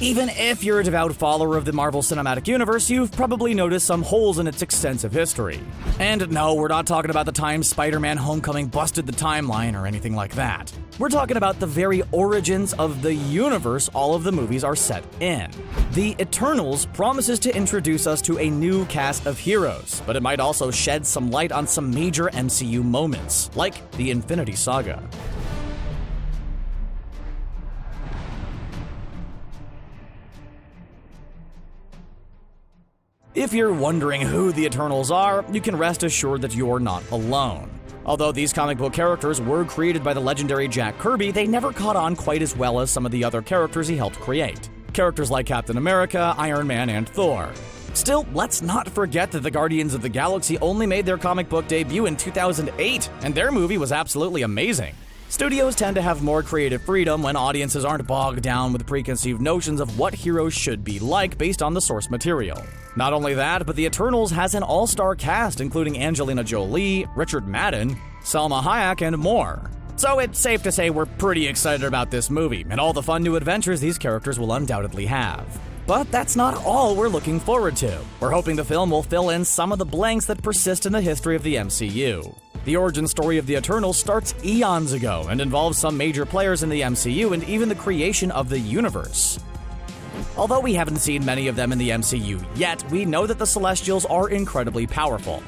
Even if you're a devout follower of the Marvel Cinematic Universe, you've probably noticed some holes in its extensive history. And no, we're not talking about the time Spider-Man Homecoming busted the timeline or anything like that. We're talking about the very origins of the universe all of the movies are set in. The Eternals promises to introduce us to a new cast of heroes, but it might also shed some light on some major MCU moments, like the Infinity Saga. If you're wondering who the Eternals are, you can rest assured that you're not alone. Although these comic book characters were created by the legendary Jack Kirby, they never caught on quite as well as some of the other characters he helped create. Characters like Captain America, Iron Man, and Thor. Still, let's not forget that the Guardians of the Galaxy only made their comic book debut in 2008, and their movie was absolutely amazing. Studios tend to have more creative freedom when audiences aren't bogged down with preconceived notions of what heroes should be like based on the source material. Not only that, but the Eternals has an all-star cast including Angelina Jolie, Richard Madden, Salma Hayek, and more. So it's safe to say we're pretty excited about this movie and all the fun new adventures these characters will undoubtedly have. But that's not all we're looking forward to. We're hoping the film will fill in some of the blanks that persist in the history of the MCU. The origin story of the Eternals starts eons ago and involves some major players in the MCU and even the creation of the universe. Although we haven't seen many of them in the MCU yet, we know that the Celestials are incredibly powerful.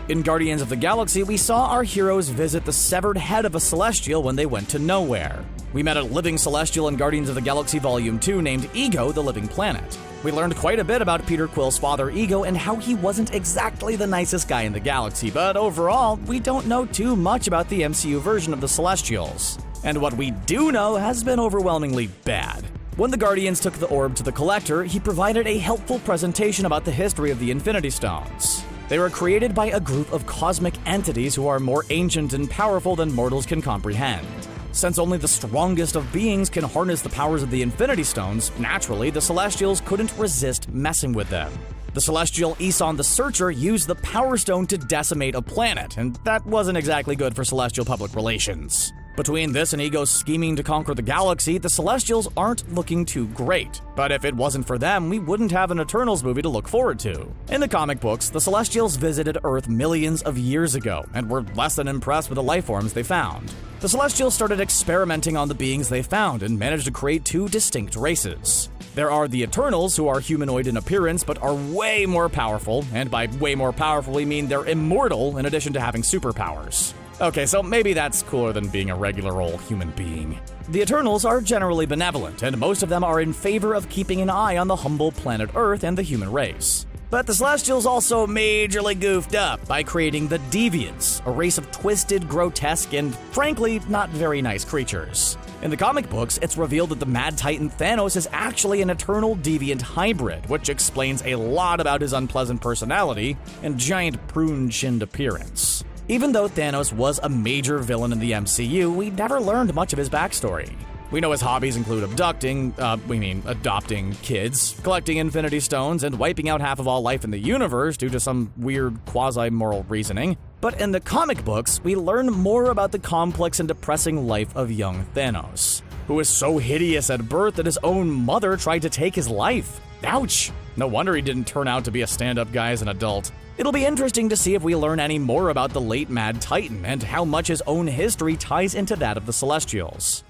In Guardians of the Galaxy, we saw our heroes visit the severed head of a Celestial when they went to nowhere. We met a living Celestial in Guardians of the Galaxy Volume 2 named Ego, the Living Planet. We learned quite a bit about Peter Quill's father Ego and how he wasn't exactly the nicest guy in the galaxy, but overall, we don't know too much about the MCU version of the Celestials. And what we do know has been overwhelmingly bad. When the Guardians took the orb to the Collector, he provided a helpful presentation about the history of the Infinity Stones. They were created by a group of cosmic entities who are more ancient and powerful than mortals can comprehend. Since only the strongest of beings can harness the powers of the Infinity Stones, naturally, the Celestials couldn't resist messing with them. The Celestial Eson the Searcher used the Power Stone to decimate a planet, and that wasn't exactly good for Celestial public relations. Between this and Ego's scheming to conquer the galaxy, the Celestials aren't looking too great. But if it wasn't for them, we wouldn't have an Eternals movie to look forward to. In the comic books, the Celestials visited Earth millions of years ago and were less than impressed with the life forms they found. The Celestials started experimenting on the beings they found and managed to create two distinct races. There are the Eternals, who are humanoid in appearance but are way more powerful, and by way more powerful we mean they're immortal in addition to having superpowers. Okay, so maybe that's cooler than being a regular old human being. The Eternals are generally benevolent, and most of them are in favor of keeping an eye on the humble planet Earth and the human race. But the Celestials also majorly goofed up by creating the Deviants, a race of twisted, grotesque, and frankly, not very nice creatures. In the comic books, it's revealed that the Mad Titan Thanos is actually an eternal deviant hybrid, which explains a lot about his unpleasant personality and giant prune-chinned appearance. Even though Thanos was a major villain in the MCU, we never learned much of his backstory. We know his hobbies include adopting kids, collecting Infinity Stones, and wiping out half of all life in the universe due to some weird quasi-moral reasoning. But in the comic books, we learn more about the complex and depressing life of young Thanos, who is so hideous at birth that his own mother tried to take his life. Ouch! No wonder he didn't turn out to be a stand-up guy as an adult. It'll be interesting to see if we learn any more about the late Mad Titan and how much his own history ties into that of the Celestials.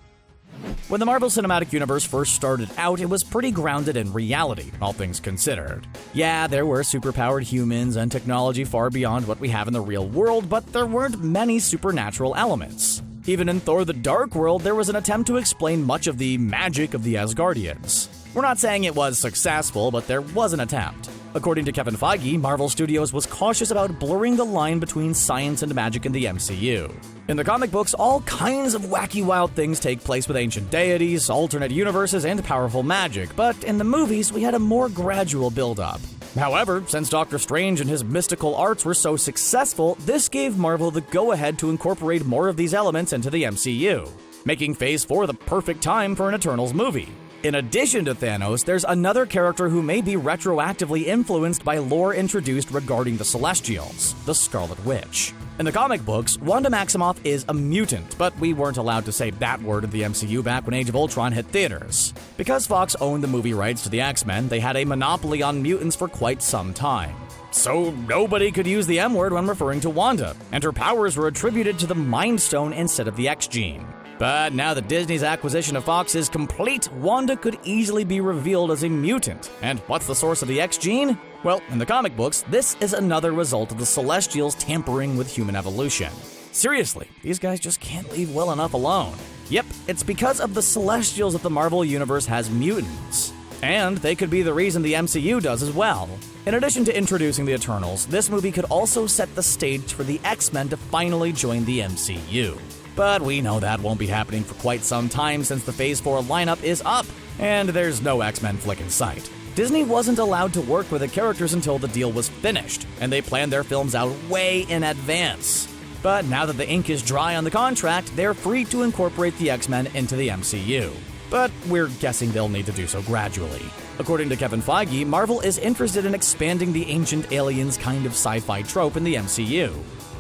When the Marvel Cinematic Universe first started out, it was pretty grounded in reality, all things considered. Yeah, there were superpowered humans and technology far beyond what we have in the real world, but there weren't many supernatural elements. Even in Thor: The Dark World, there was an attempt to explain much of the magic of the Asgardians. We're not saying it was successful, but there was an attempt. According to Kevin Feige, Marvel Studios was cautious about blurring the line between science and magic in the MCU. In the comic books, all kinds of wacky wild things take place with ancient deities, alternate universes, and powerful magic, but in the movies, we had a more gradual build-up. However, since Doctor Strange and his mystical arts were so successful, this gave Marvel the go-ahead to incorporate more of these elements into the MCU, making Phase 4 the perfect time for an Eternals movie. In addition to Thanos, there's another character who may be retroactively influenced by lore introduced regarding the Celestials, the Scarlet Witch. In the comic books, Wanda Maximoff is a mutant, but we weren't allowed to say that word in the MCU back when Age of Ultron hit theaters. Because Fox owned the movie rights to the X-Men, they had a monopoly on mutants for quite some time. So nobody could use the M-word when referring to Wanda, and her powers were attributed to the Mind Stone instead of the X-gene. But now that Disney's acquisition of Fox is complete, Wanda could easily be revealed as a mutant. And what's the source of the X-gene? Well, in the comic books, this is another result of the Celestials tampering with human evolution. Seriously, these guys just can't leave well enough alone. Yep, it's because of the Celestials that the Marvel Universe has mutants. And they could be the reason the MCU does as well. In addition to introducing the Eternals, this movie could also set the stage for the X-Men to finally join the MCU. But we know that won't be happening for quite some time since the Phase 4 lineup is up, and there's no X-Men flick in sight. Disney wasn't allowed to work with the characters until the deal was finished, and they planned their films out way in advance. But now that the ink is dry on the contract, they're free to incorporate the X-Men into the MCU. But we're guessing they'll need to do so gradually. According to Kevin Feige, Marvel is interested in expanding the ancient aliens kind of sci-fi trope in the MCU.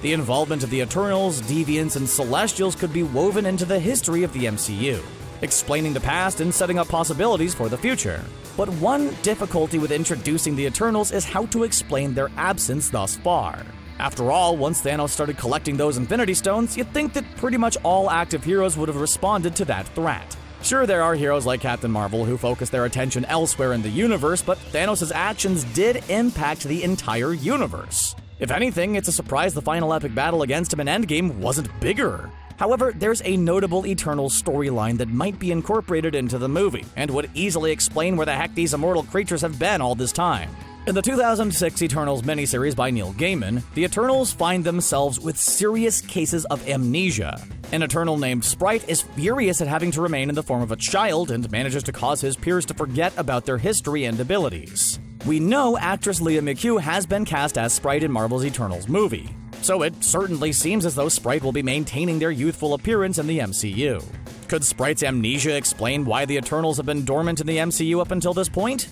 The involvement of the Eternals, Deviants, and Celestials could be woven into the history of the MCU, explaining the past and setting up possibilities for the future. But one difficulty with introducing the Eternals is how to explain their absence thus far. After all, once Thanos started collecting those Infinity Stones, you'd think that pretty much all active heroes would have responded to that threat. Sure, there are heroes like Captain Marvel who focus their attention elsewhere in the universe, but Thanos' actions did impact the entire universe. If anything, it's a surprise the final epic battle against him in Endgame wasn't bigger. However, there's a notable Eternals storyline that might be incorporated into the movie, and would easily explain where the heck these immortal creatures have been all this time. In the 2006 Eternals miniseries by Neil Gaiman, the Eternals find themselves with serious cases of amnesia. An Eternal named Sprite is furious at having to remain in the form of a child and manages to cause his peers to forget about their history and abilities. We know actress Leah McHugh has been cast as Sprite in Marvel's Eternals movie, so it certainly seems as though Sprite will be maintaining their youthful appearance in the MCU. Could Sprite's amnesia explain why the Eternals have been dormant in the MCU up until this point?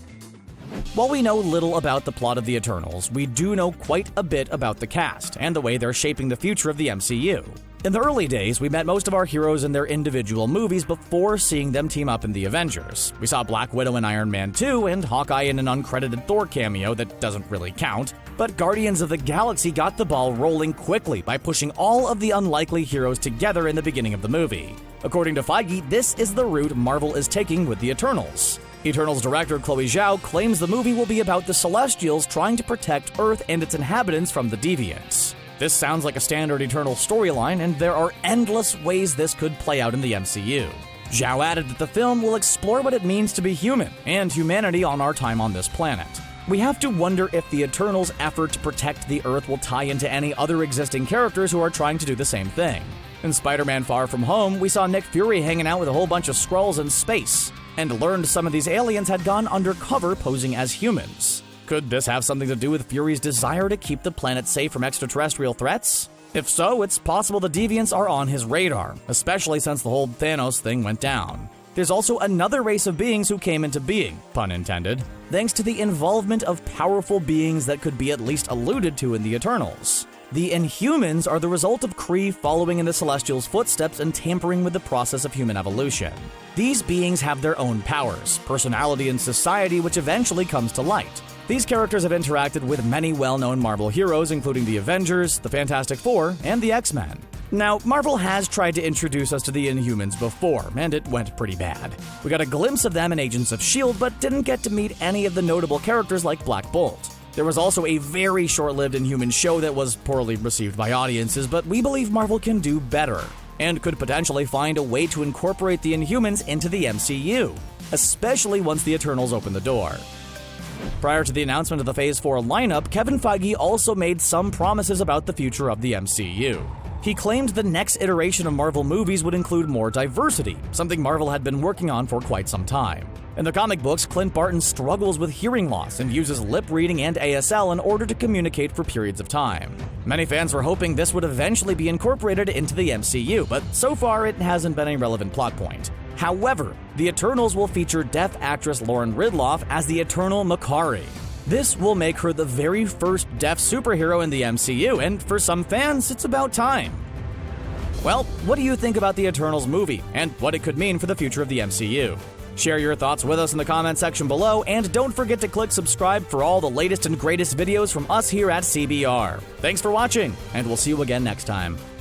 While we know little about the plot of the Eternals, we do know quite a bit about the cast and the way they're shaping the future of the MCU. In the early days, we met most of our heroes in their individual movies before seeing them team up in the Avengers. We saw Black Widow in Iron Man 2 and Hawkeye in an uncredited Thor cameo that doesn't really count. But Guardians of the Galaxy got the ball rolling quickly by pushing all of the unlikely heroes together in the beginning of the movie. According to Feige, this is the route Marvel is taking with the Eternals. Eternals director Chloe Zhao claims the movie will be about the Celestials trying to protect Earth and its inhabitants from the Deviants. This sounds like a standard Eternal storyline, and there are endless ways this could play out in the MCU. Zhao added that the film will explore what it means to be human and humanity on our time on this planet. We have to wonder if the Eternals' effort to protect the Earth will tie into any other existing characters who are trying to do the same thing. In Spider-Man Far From Home, we saw Nick Fury hanging out with a whole bunch of Skrulls in space, and learned some of these aliens had gone undercover posing as humans. Could this have something to do with Fury's desire to keep the planet safe from extraterrestrial threats? If so, it's possible the Deviants are on his radar, especially since the whole Thanos thing went down. There's also another race of beings who came into being, pun intended, thanks to the involvement of powerful beings that could be at least alluded to in the Eternals. The Inhumans are the result of Kree following in the Celestials' footsteps and tampering with the process of human evolution. These beings have their own powers, personality, and society, which eventually comes to light. These characters have interacted with many well-known Marvel heroes, including the Avengers, the Fantastic Four, and the X-Men. Now, Marvel has tried to introduce us to the Inhumans before, and it went pretty bad. We got a glimpse of them in Agents of S.H.I.E.L.D., but didn't get to meet any of the notable characters like Black Bolt. There was also a very short-lived Inhuman show that was poorly received by audiences, but we believe Marvel can do better, and could potentially find a way to incorporate the Inhumans into the MCU, especially once the Eternals open the door. Prior to the announcement of the Phase 4 lineup, Kevin Feige also made some promises about the future of the MCU. He claimed the next iteration of Marvel movies would include more diversity, something Marvel had been working on for quite some time. In the comic books, Clint Barton struggles with hearing loss and uses lip reading and ASL in order to communicate for periods of time. Many fans were hoping this would eventually be incorporated into the MCU, but so far it hasn't been a relevant plot point. However, the Eternals will feature deaf actress Lauren Ridloff as the Eternal Makari. This will make her the very first deaf superhero in the MCU, and for some fans, it's about time. Well, what do you think about the Eternals movie, and what it could mean for the future of the MCU? Share your thoughts with us in the comment section below, and don't forget to click subscribe for all the latest and greatest videos from us here at CBR. Thanks for watching, and we'll see you again next time.